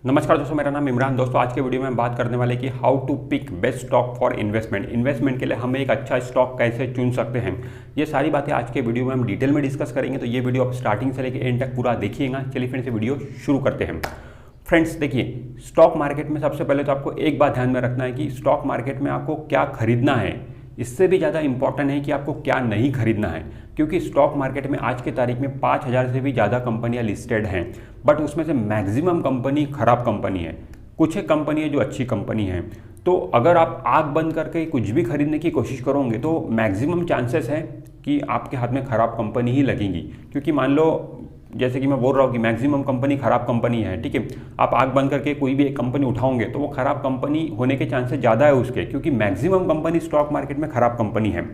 नमस्कार दोस्तों, मेरा नाम इमरान। दोस्तों आज के वीडियो में हम बात करने वाले कि how to pick best stock for investment के लिए हमें एक अच्छा स्टॉक कैसे चुन सकते हैं। ये सारी बातें आज के वीडियो में हम डिटेल में डिस्कस करेंगे, तो ये वीडियो आप स्टार्टिंग से लेकर एंड तक पूरा देखिएगा। चलिए फिर से वीडियो शुरू करते हैं। फ्रेंड्स देखिए, स्टॉक मार्केट में सबसे पहले तो आपको एक बात ध्यान में रखना है कि स्टॉक मार्केट में आपको क्या खरीदना है। इससे भी ज़्यादा इंपॉर्टेंट है कि आपको क्या नहीं खरीदना है, क्योंकि स्टॉक मार्केट में आज की तारीख में 5000 से भी ज़्यादा कंपनियां लिस्टेड हैं, बट उसमें से मैक्सिमम कंपनी खराब कंपनी है। कुछ एक कंपनी है जो अच्छी कंपनी है। तो अगर आप आंख बंद करके कुछ भी खरीदने की कोशिश करोगे तो मैक्सिमम चांसेस है कि आपके हाथ में खराब कंपनी ही लगेगी। क्योंकि मान लो, जैसे कि मैं बोल रहा हूँ कि मैक्सिमम कंपनी खराब कंपनी है, ठीक है। आप आंख बंद करके कोई भी एक कंपनी उठाओगे तो वो खराब कंपनी होने के चांसेस ज़्यादा है उसके, क्योंकि मैक्सिमम कंपनी स्टॉक मार्केट में खराब कंपनी है।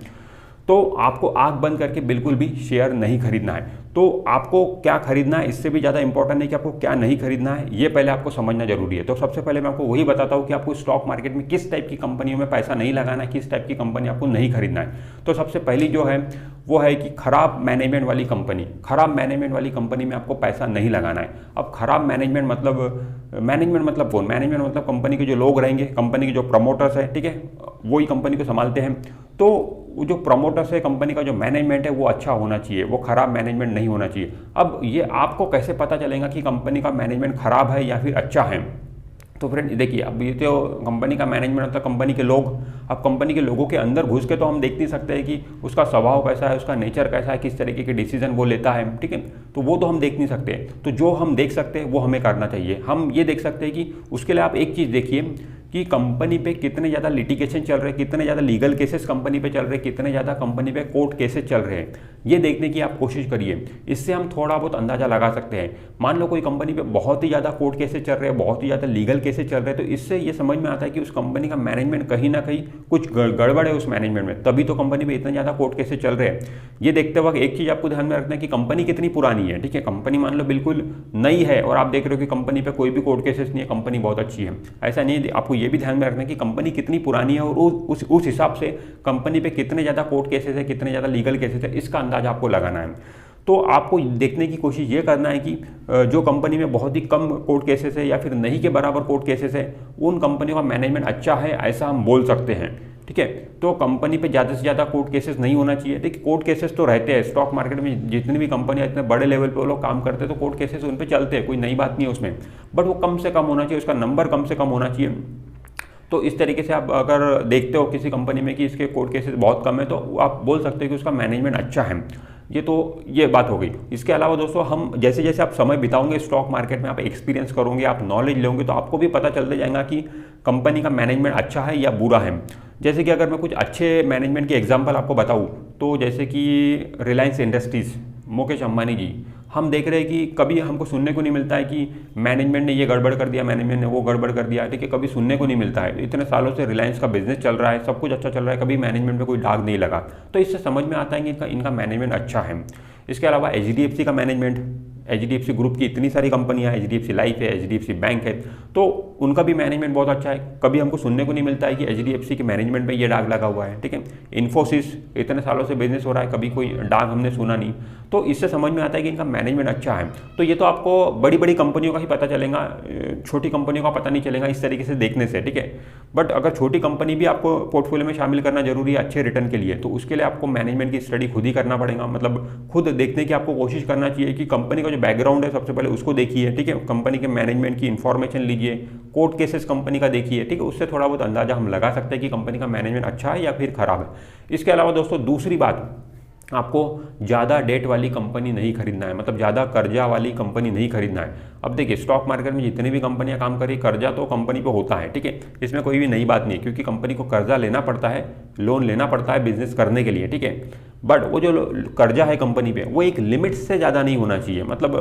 तो आपको आंख बंद करके बिल्कुल भी शेयर नहीं खरीदना है। तो आपको क्या खरीदना है, इससे भी ज़्यादा इंपॉर्टेंट है कि आपको क्या नहीं खरीदना है, ये पहले आपको समझना जरूरी है। तो सबसे पहले मैं आपको वही बताता हूँ कि आपको स्टॉक मार्केट में किस टाइप की कंपनियों में पैसा नहीं लगाना है, किस टाइप की कंपनी आपको नहीं खरीदना है। तो सबसे पहली जो है वो है कि खराब मैनेजमेंट वाली कंपनी। खराब मैनेजमेंट वाली कंपनी में आपको पैसा नहीं लगाना है। अब खराब मैनेजमेंट मतलब कौन? मैनेजमेंट मतलब कंपनी के जो लोग रहेंगे, कंपनी के जो प्रमोटर्स है, ठीक है, वही कंपनी को संभालते हैं। तो वो जो प्रमोटर्स है, कंपनी का जो मैनेजमेंट है वो अच्छा होना चाहिए, वो खराब मैनेजमेंट नहीं होना चाहिए। अब ये आपको कैसे पता चलेगा कि कंपनी का मैनेजमेंट खराब है या फिर अच्छा है? तो फ्रेंड देखिए, अब ये तो कंपनी का मैनेजमेंट मतलब कंपनी के लोग। अब कंपनी के लोगों के अंदर घुस के तो हम देख नहीं सकते हैं कि उसका स्वभाव कैसा है, उसका नेचर कैसा है, किस तरीके के डिसीजन वो लेता है, ठीक है। तो वो तो हम देख नहीं सकते। तो जो हम देख सकते हैं वो हमें करना चाहिए। हम ये देख सकते हैं कि उसके लिए आप एक चीज़ देखिए कि कंपनी पे कितने ज़्यादा लिटिगेशन चल रहे हैं, कितने ज़्यादा लीगल केसेस कंपनी पे चल रहे हैं, कितने ज़्यादा कंपनी पे कोर्ट केसेस चल रहे हैं। ये देखने की आप कोशिश करिए। इससे हम थोड़ा बहुत अंदाज़ा लगा सकते हैं। मान लो कोई कंपनी पे बहुत ही ज़्यादा कोर्ट केसेस चल रहे हैं, बहुत ही ज़्यादा लीगल केसेस चल रहे हैं, तो इससे ये समझ में आता है कि उस कंपनी का मैनेजमेंट कहीं ना कहीं कुछ गड़बड़ है उस मैनेजमेंट में, तभी तो कंपनी पे इतने ज़्यादा कोर्ट केसेस चल रहे हैं। ये देखते वक्त एक चीज़ आपको ध्यान में रखना है कि कंपनी कितनी पुरानी है, ठीक है। कंपनी मान लो बिल्कुल नई है और आप देख रहे हो कि कंपनी पे कोई भी कोर्ट केसेस नहीं है, कंपनी बहुत अच्छी है, ऐसा नहीं है। आपको ये भी ध्यान में रखना है कि कंपनी कितनी पुरानी है और उस हिसाब से कंपनी पे कितने ज़्यादा कोर्ट केसेस है, कितने ज़्यादा लीगल केसेस है, इसका अंदाजा आपको लगाना है। तो आपको देखने की कोशिश ये करना है कि जो कंपनी में बहुत ही कम कोर्ट केसेस है या फिर नहीं के बराबर कोर्ट केसेस है, उन कंपनियों का मैनेजमेंट अच्छा है, ऐसा हम बोल सकते हैं, ठीक है। तो कंपनी पे ज़्यादा से ज़्यादा कोर्ट केसेस नहीं होना चाहिए। देखिए, कोर्ट केसेस तो रहते हैं स्टॉक मार्केट में, जितनी भी कंपनियां इतने बड़े लेवल पे वो लोग काम करते हैं तो कोर्ट केसेस उन पे चलते हैं, कोई नई बात नहीं है उसमें, बट वो कम से कम होना चाहिए, उसका नंबर कम से कम होना चाहिए। तो इस तरीके से आप अगर देखते हो किसी कंपनी में कि इसके कोर्ट केसेस बहुत कम है, तो आप बोल सकते हो कि उसका मैनेजमेंट अच्छा है। ये बात हो गई। इसके अलावा दोस्तों, हम जैसे जैसे आप समय बिताओगे स्टॉक मार्केट में, आप एक्सपीरियंस करोगे, आप नॉलेज लोगे, तो आपको भी पता चलते जाएगा कि कंपनी का मैनेजमेंट अच्छा है या बुरा है। जैसे कि अगर मैं कुछ अच्छे मैनेजमेंट के एग्जाम्पल आपको बताऊँ, तो जैसे कि रिलायंस इंडस्ट्रीज़, मुकेश अंबानी जी, हम देख रहे हैं कि कभी हमको सुनने को नहीं मिलता है कि मैनेजमेंट ने ये गड़बड़ कर दिया, मैनेजमेंट ने वो गड़बड़ कर दिया, ठीक है, कभी सुनने को नहीं मिलता है। इतने सालों से रिलायंस का बिजनेस चल रहा है, सब कुछ अच्छा चल रहा है, कभी मैनेजमेंट पे कोई दाग नहीं लगा। तो इससे समझ में आता है कि इनका मैनेजमेंट अच्छा है। इसके अलावा HDFC का मैनेजमेंट, HDFC ग्रुप की इतनी सारी कंपनियां, HDFC लाइफ है, HDFC बैंक है, तो उनका भी मैनेजमेंट बहुत अच्छा है। कभी हमको सुनने को नहीं मिलता है कि HDFC के मैनेजमेंट में ये दाग लगा हुआ है, ठीक है। इन्फोसिस, इतने सालों से बिजनेस हो रहा है, कभी कोई दाग हमने सुना नहीं। तो इससे समझ में आता है कि इनका मैनेजमेंट अच्छा है। तो ये तो आपको बड़ी बड़ी कंपनियों का ही पता चलेगा, छोटी कंपनियों का पता नहीं चलेगा इस तरीके से देखने से, ठीक है। बट अगर छोटी कंपनी भी आपको पोर्टफोलियो में शामिल करना जरूरी है अच्छे रिटर्न के लिए, तो उसके लिए आपको मैनेजमेंट की स्टडी खुद ही करना पड़ेगा। मतलब खुद देखने की आपको कोशिश करना चाहिए कि कंपनी का जो बैकग्राउंड है सबसे पहले उसको देखिए, ठीक है। कंपनी के मैनेजमेंट की इंफॉर्मेशन लीजिए, कोर्ट केसेस कंपनी का देखिए, ठीक है। उससे थोड़ा बहुत अंदाजा हम लगा सकते हैं कि कंपनी का मैनेजमेंट अच्छा है या फिर खराब है। इसके अलावा दोस्तों, दूसरी बात, आपको ज़्यादा डेट वाली कंपनी नहीं खरीदना है, मतलब ज़्यादा कर्जा वाली कंपनी नहीं खरीदना है। अब देखिए, स्टॉक मार्केट में जितनी भी कंपनियां काम कर रही, कर्जा तो कंपनी पे होता है, ठीक है। इसमें कोई भी नई बात नहीं है, क्योंकि कंपनी को कर्जा लेना पड़ता है, लोन लेना पड़ता है बिजनेस करने के लिए, ठीक है। बट वो जो कर्जा है कंपनी पे, वो एक लिमिट से ज़्यादा नहीं होना चाहिए। मतलब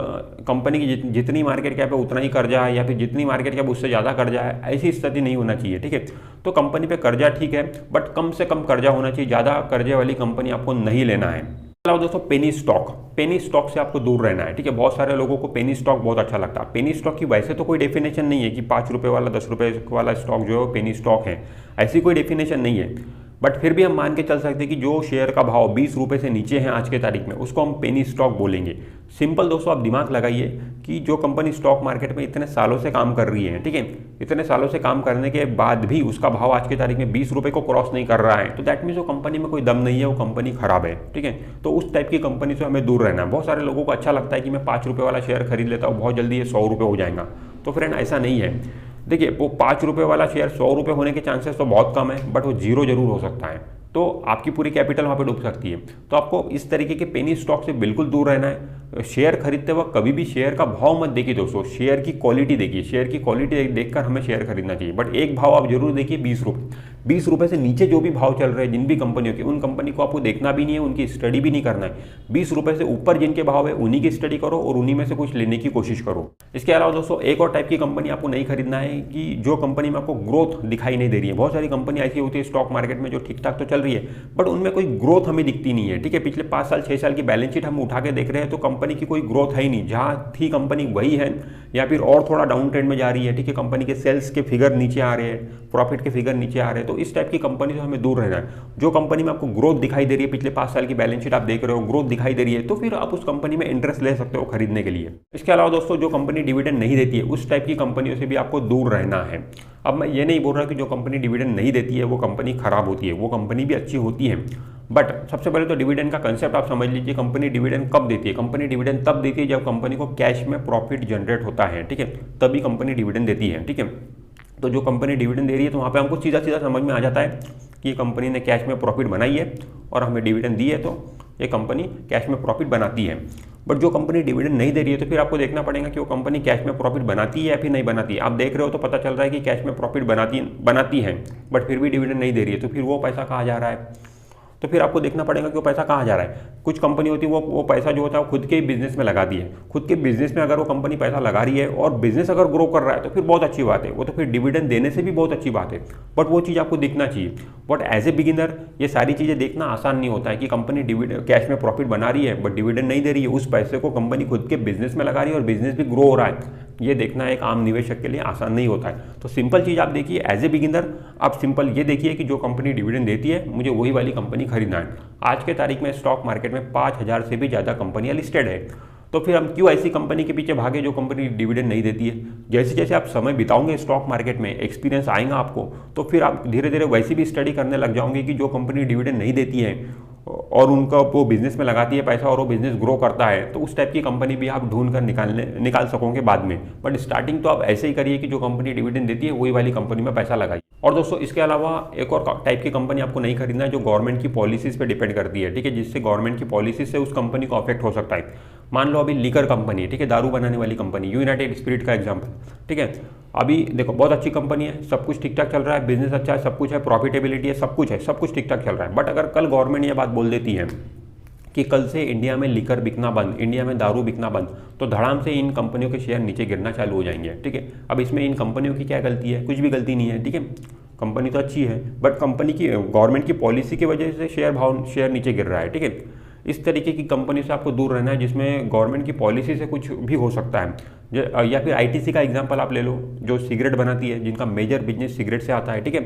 कंपनी की जितनी मार्केट कैप है उतना ही कर्जा है, या फिर जितनी मार्केट कैप उससे ज़्यादा कर्जा है, ऐसी स्थिति नहीं होना चाहिए, ठीक है। तो कंपनी पे कर्जा ठीक है, बट कम से कम कर्जा होना चाहिए, ज़्यादा कर्जे वाली कंपनी आपको नहीं लेना है। अलावा दोस्तों, पेनी स्टॉक से आपको दूर रहना है, ठीक है। बहुत सारे लोगों को पेनी स्टॉक बहुत अच्छा लगता है। पेनी स्टॉक की वैसे तो कोई डेफिनेशन नहीं है कि 5 रुपये वाला 10 रुपये वाला स्टॉक जो है वो पेनी स्टॉक है, ऐसी कोई डेफिनेशन नहीं है। बट फिर भी हम मान के चल सकते हैं कि जो शेयर का भाव 20 रुपये से नीचे है आज के तारीख में, उसको हम पेनी स्टॉक बोलेंगे। सिंपल दोस्तों, आप दिमाग लगाइए कि जो कंपनी स्टॉक मार्केट में इतने सालों से काम कर रही है, ठीक है, इतने सालों से काम करने के बाद भी उसका भाव आज की तारीख में 20 रुपये को क्रॉस नहीं कर रहा है, तो दैट मीन्स वो कंपनी में कोई दम नहीं है, वो कंपनी खराब है, ठीक है। तो उस टाइप की कंपनी से हमें दूर रहना है। बहुत सारे लोगों को अच्छा लगता है कि मैं 5 रुपये वाला शेयर खरीद लेता हूँ, बहुत जल्दी ये 100 रुपये हो जाएगा। तो फ्रेंड ऐसा नहीं है। देखिए, वो 5 रुपये वाला शेयर 100 रुपये होने के चांसेस तो बहुत कम है, बट वो जीरो जरूर हो सकता है, तो आपकी पूरी कैपिटल वहाँ पे डूब सकती है। तो आपको इस तरीके के पेनी स्टॉक से बिल्कुल दूर रहना है। शेयर खरीदते वक्त कभी भी शेयर का भाव मत देखिए दोस्तों, शेयर की क्वालिटी देखिए। शेयर की क्वालिटी देखकर हमें शेयर खरीदना चाहिए। बट एक भाव आप जरूर देखिए, 20 रुपये। 20 रुपये से नीचे जो भी भाव चल रहे हैं जिन भी कंपनियों के, उन कंपनी को आपको देखना भी नहीं है, उनकी स्टडी भी नहीं करना है। 20 रुपये से ऊपर जिनके भाव है उन्हीं की स्टडी करो और उन्हीं में से कुछ लेने की कोशिश करो। इसके अलावा दोस्तों एक और टाइप की कंपनी आपको नहीं खरीदना है कि जो कंपनी में आपको ग्रोथ दिखाई नहीं दे रही है। बहुत सारी कंपनी ऐसी होती है स्टॉक मार्केट में जो ठीक ठाक तो चल रही है, बट उनमें कोई ग्रोथ हमें दिखती नहीं है, ठीक है। पिछले 5 साल 6 साल की बैलेंस शीट हम उठा के देख रहे हैं तो कंपनी की कोई ग्रोथ है ही नहीं। जहाँ थी कंपनी वही है, या फिर और थोड़ा डाउन ट्रेंड में जा रही है, ठीक है। कंपनी के सेल्स के फिगर नीचे आ रहे हैं, प्रॉफिट के फिगर नीचे आ रहे हैं। तो इस टाइप की कंपनी से हमें दूर रहना है। जो कंपनी में आपको ग्रोथ दिखाई दे रही है, पिछले 5 साल की बैलेंस शीट आप देख रहे हो, ग्रोथ दिखाई दे रही है, तो फिर आप उस कंपनी में इंटरेस्ट ले सकते हो खरीदने के लिए। इसके अलावा दोस्तों जो कंपनी डिविडेंड नहीं देती है, उस टाइप की कंपनियों से भी आपको दूर रहना है। अब मैं ये नहीं बोल रहा कि जो कंपनी डिविडेंड नहीं देती है वो कंपनी खराब होती है, वो कंपनी भी अच्छी होती है। बट सबसे पहले तो डिविडेंड का कंसेप्ट आप समझ लीजिए। कंपनी डिविडेंड कब देती है? कंपनी डिविडेंड तब देती है जब कंपनी को कैश में प्रॉफिट जनरेट होता है, ठीक है, तभी कंपनी डिविडेंड देती है, ठीक है। तो जो कंपनी डिविडेंड दे रही है तो वहाँ पे हमको सीधा सीधा समझ में आ जाता है कि कंपनी ने कैश में प्रॉफिट बनाई है और हमें डिविडेंड दी है, तो ये कंपनी कैश में प्रॉफिट बनाती है। बट जो कंपनी डिविडेंड नहीं दे रही है तो फिर आपको देखना पड़ेगा कि वो कंपनी कैश में प्रॉफिट बनाती है या फिर नहीं बनाती है। आप देख रहे हो तो पता चल रहा है कि कैश में प्रॉफिट बनाती है, बट फिर भी डिविडेंड नहीं दे रही है, तो फिर वो पैसा कहाँ जा रहा है? तो फिर आपको देखना पड़ेगा कि वो पैसा कहाँ जा रहा है। कुछ कंपनी होती है वो पैसा जो होता है वो खुद के ही बिजनेस में लगाती है। खुद के बिजनेस में अगर वो कंपनी पैसा लगा रही है और बिजनेस अगर ग्रो कर रहा है तो फिर बहुत अच्छी बात है, वो तो फिर डिविडेंड देने से भी बहुत अच्छी बात है। बट वो चीज़ आपको दिखना चाहिए। बट एज ए बिगिनर ये सारी चीज़ें देखना आसान नहीं होता है कि कंपनी डिविडेंड कैश में प्रॉफिट बना रही है बट डिविडेंड नहीं दे रही है, उस पैसे को कंपनी खुद के बिजनेस में लगा रही है और बिजनेस भी ग्रो हो रहा है। ये देखना एक आम निवेशक के लिए आसान नहीं होता है। तो सिंपल चीज़ आप देखिए, एज ए बिगिनर आप सिंपल ये देखिए कि जो कंपनी डिविडेंड देती है मुझे वही वाली कंपनी खरीदना है। आज के तारीख में स्टॉक मार्केट में 5000 से भी ज़्यादा कंपनियां लिस्टेड है, तो फिर हम क्यों ऐसी कंपनी के पीछे भागे जो कंपनी डिविडेंड नहीं देती है? जैसे जैसे आप समय बिताओगे स्टॉक मार्केट में, एक्सपीरियंस आएगा आपको, तो फिर आप धीरे धीरे वैसी भी स्टडी करने लग जाओगे कि जो कंपनी डिविडेंड नहीं देती है और उनका वो बिजनेस में लगाती है पैसा और वो बिजनेस ग्रो करता है, तो उस टाइप की कंपनी भी आप ढूंढ कर निकाल सकोगे बाद में। बट स्टार्टिंग तो आप ऐसे ही करिए कि जो कंपनी डिविडेंड देती है वही वाली कंपनी में पैसा लगाइए। और दोस्तों इसके अलावा एक और टाइप की कंपनी आपको नहीं खरीदना है जो गवर्नमेंट की पॉलिसीज पे डिपेंड करती है, ठीक है, जिससे गवर्नमेंट की पॉलिसीज से उस कंपनी को अफेक्ट हो सकता है। मान लो अभी लीकर कंपनी है, ठीक है, दारू बनाने वाली कंपनी, यूनाइटेड स्पिरिट का एग्जांपल, ठीक है। अभी देखो बहुत अच्छी कंपनी है, सब कुछ ठीक ठाक चल रहा है, बिजनेस अच्छा है, सब कुछ है, प्रॉफिटेबिलिटी है, सब कुछ ठीक ठाक चल रहा है। बट अगर कल गवर्नमेंट ये बात बोल देती है कि कल से इंडिया में लीकर बिकना बंद, इंडिया में दारू बिकना बंद, तो धड़ाम से इन कंपनियों के शेयर नीचे गिरना चालू हो जाएंगे, ठीक है। अब इसमें इन कंपनियों की क्या गलती है? कुछ भी गलती नहीं है, ठीक है। कंपनी तो अच्छी है बट कंपनी की गवर्नमेंट की पॉलिसी की वजह से शेयर नीचे गिर रहा है, ठीक है। इस तरीके की कंपनी से आपको दूर रहना है जिसमें गवर्नमेंट की पॉलिसी से कुछ भी हो सकता है। या फिर आईटीसी का एग्जांपल आप ले लो, जो सिगरेट बनाती है, जिनका मेजर बिजनेस सिगरेट से आता है, ठीक है।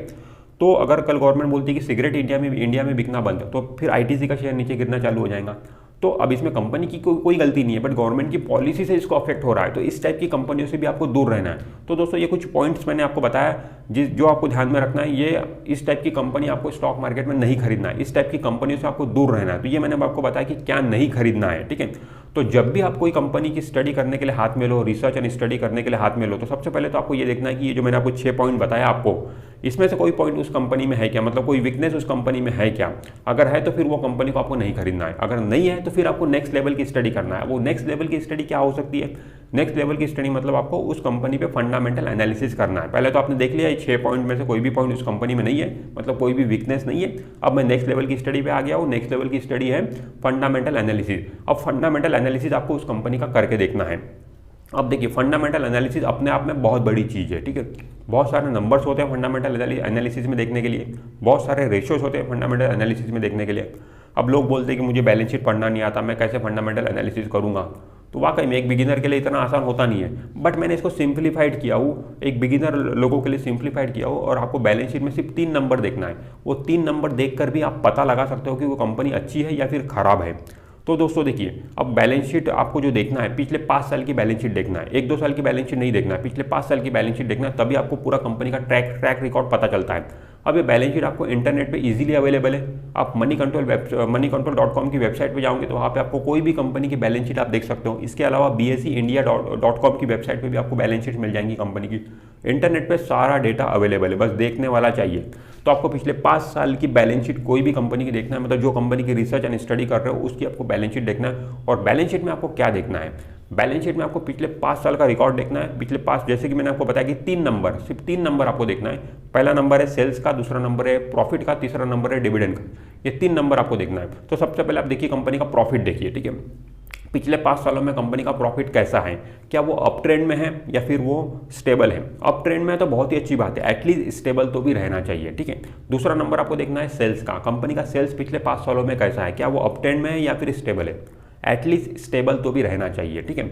तो अगर कल गवर्नमेंट बोलती है कि सिगरेट इंडिया में बिकना बंद, तो फिर आईटीसी का शेयर नीचे गिरना चालू हो जाएगा। तो अब इसमें कंपनी की कोई गलती नहीं है, बट गवर्नमेंट की पॉलिसी से इसको अफेक्ट हो रहा है। तो इस टाइप की कंपनियों से भी आपको दूर रहना है। तो दोस्तों ये कुछ पॉइंट्स मैंने आपको बताया जो आपको ध्यान में रखना है। ये इस टाइप की कंपनी आपको स्टॉक मार्केट में नहीं खरीदना है, इस टाइप की कंपनियों से आपको दूर रहना है। तो ये मैंने आपको बताया कि क्या नहीं खरीदना है, ठीक है। तो जब भी आप कोई कंपनी की स्टडी करने के लिए हाथ में लो, रिसर्च एंड स्टडी करने के लिए हाथ में लो, तो सबसे पहले तो आपको ये देखना है कि ये जो मैंने आपको 6 पॉइंट बताया आपको, इसमें से कोई पॉइंट उस कंपनी में है क्या, मतलब कोई वीकनेस उस कंपनी में है क्या। अगर है तो फिर वो कंपनी को आपको नहीं खरीदना है, अगर नहीं है तो फिर आपको नेक्स्ट लेवल की स्टडी करना है। वो नेक्स्ट लेवल की स्टडी क्या हो सकती है? नेक्स्ट लेवल की स्टडी मतलब आपको उस कंपनी पे फंडामेंटल एनालिसिस करना है। पहले तो आपने देख लिया 6 पॉइंट में से कोई भी पॉइंट उस कंपनी में नहीं है, मतलब कोई भी वीकनेस नहीं है। अब मैं नेक्स्ट लेवल की स्टडी पे आ गया हूँ। नेक्स्ट लेवल की स्टडी है फंडामेंटल एनालिसिस। अब फंडामेंटल एनालिसिस आपको उस कंपनी का करके देखना है। अब देखिए फंडामेंटल एनालिसिस अपने आप में बहुत बड़ी चीज़ है, ठीक है। बहुत सारे नंबर्स होते हैं फंडामेंटल एनालिसिस में देखने के लिए, बहुत सारे रेशियोज होते हैं फंडामेंटल एनालिसिस में देखने के लिए। अब लोग बोलते हैं कि मुझे बैलेंस शीट पढ़ना नहीं आता, मैं कैसे फंडामेंटल एनालिसिस करूँगा? तो वाकई में एक बिगिनर के लिए इतना आसान होता नहीं है, बट मैंने इसको सिंप्लीफाइड किया हूँ, एक बिगिनर लोगों के लिए सिंप्लीफाइड किया हूँ। और आपको बैलेंस शीट में सिर्फ 3 नंबर देखना है, वो 3 नंबर देखकर भी आप पता लगा सकते हो कि वो कंपनी अच्छी है या फिर खराब है। तो दोस्तों देखिए, अब बैलेंस शीट आपको जो देखना है, पिछले 5 साल की बैलेंस शीट देखना है, 1-2 साल की बैलेंस शीट नहीं देखना है, पिछले 5 साल की बैलेंस शीट देखना है, तभी आपको पूरा कंपनी का ट्रैक रिकॉर्ड पता चलता है। अब ये बैलेंस शीट आपको इंटरनेट पे इजीली अवेलेबल है। आप moneycontrol.com की वेबसाइट पे जाओगे तो वहाँ पे आपको कोई भी कंपनी की बैलेंस शीट आप देख सकते हो। इसके अलावा BSEindia.com की वेबसाइट पे भी आपको बैलेंस शीट मिल जाएंगी कंपनी की। इंटरनेट पे सारा डेटा अवेलेबल है, बस देखने वाला चाहिए। तो आपको पिछले 5 साल की बैलेंस शीट कोई भी कंपनी की देखना है, मतलब जो कंपनी की रिसर्च एंड स्टडी कर रहे हो उसकी आपको बैलेंस शीट देखना है। और बैलेंस शीट में आपको क्या देखना है, बैलेंस शीट में आपको पिछले 5 साल का रिकॉर्ड देखना है। पिछले 5, जैसे कि मैंने आपको बताया कि 3 नंबर, सिर्फ 3 नंबर आपको देखना है। पहला नंबर है सेल्स का, दूसरा नंबर है प्रॉफिट का, तीसरा नंबर है डिविडेंड का। ये 3 नंबर आपको देखना है। तो सबसे पहले आप देखिए कंपनी का प्रॉफिट देखिए, ठीक है। पिछले 5 सालों में कंपनी का प्रॉफिट कैसा है, क्या वो अप ट्रेंड में है या फिर वो स्टेबल है। अप ट्रेंड में है तो बहुत ही अच्छी बात है, एटलीस्ट स्टेबल तो भी रहना चाहिए, ठीक है। दूसरा नंबर आपको देखना है सेल्स का, कंपनी का सेल्स पिछले 5 सालों में कैसा है, क्या वो अप ट्रेंड में है या फिर स्टेबल है। एटलीस्ट स्टेबल तो भी रहना चाहिए, ठीक है।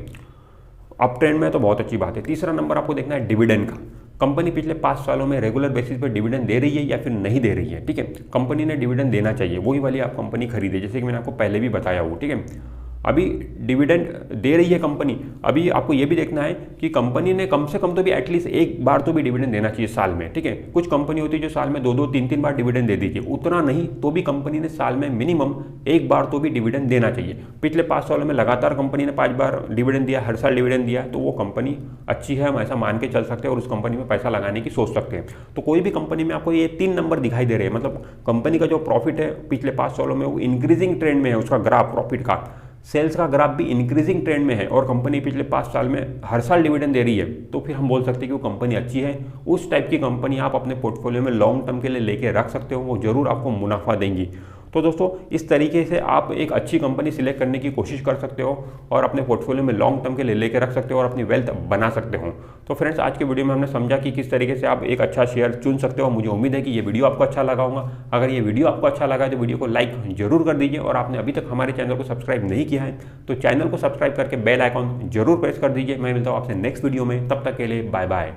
अप ट्रेंड में तो बहुत अच्छी बात है। तीसरा नंबर आपको देखना है डिविडेंड का, कंपनी पिछले 5 सालों में रेगुलर बेसिस पे डिविडेंड दे रही है या फिर नहीं दे रही है, ठीक है। कंपनी ने डिविडेंड देना चाहिए, वही वाली आप कंपनी खरीदे, जैसे कि मैंने आपको पहले भी बताया हो, ठीक है। अभी डिविडेंड दे रही है कंपनी, अभी आपको ये भी देखना है कि कंपनी ने कम से कम तो भी एटलीस्ट एक बार तो भी डिविडेंड देना चाहिए साल में, ठीक है। कुछ कंपनी होती है जो साल में 2-2, 3-3 बार डिविडेंड दे दीजिए, उतना नहीं तो भी कंपनी ने साल में मिनिमम एक बार तो भी डिविडेंड देना चाहिए। पिछले 5 सालों में लगातार कंपनी ने 5 बार डिविडेंड दिया, हर साल डिविडेंड दिया, तो वो कंपनी अच्छी है, हम ऐसा मान के चल सकते हैं और उस कंपनी में पैसा लगाने की सोच सकते हैं। तो कोई भी कंपनी में आपको ये 3 नंबर दिखाई दे रहे हैं, मतलब कंपनी का जो प्रॉफिट है पिछले 5 सालों में वो इंक्रीजिंग ट्रेंड में है, उसका ग्राफ प्रॉफिट का, सेल्स का ग्राफ भी इंक्रीजिंग ट्रेंड में है और कंपनी पिछले 5 साल में हर साल डिविडेंड दे रही है, तो फिर हम बोल सकते हैं कि वो कंपनी अच्छी है। उस टाइप की कंपनी आप अपने पोर्टफोलियो में लॉन्ग टर्म के लिए लेके रख सकते हो, वो जरूर आपको मुनाफा देंगी। तो दोस्तों इस तरीके से आप एक अच्छी कंपनी सिलेक्ट करने की कोशिश कर सकते हो और अपने पोर्टफोलियो में लॉन्ग टर्म के लिए लेके रख सकते हो और अपनी वेल्थ बना सकते हो। तो फ्रेंड्स, आज के वीडियो में हमने समझा कि किस तरीके से आप एक अच्छा शेयर चुन सकते हो। मुझे उम्मीद है कि ये वीडियो आपको अच्छा लगा होगा। अगर ये वीडियो आपको अच्छा लगा है तो वीडियो को लाइक जरूर कर दीजिए और आपने अभी तक हमारे चैनल को सब्सक्राइब नहीं किया है तो चैनल को सब्सक्राइब करके बेल आइकॉन जरूर प्रेस कर दीजिए। मैं मिलता हूँ आपसे नेक्स्ट वीडियो में, तब तक के लिए बाय बाय।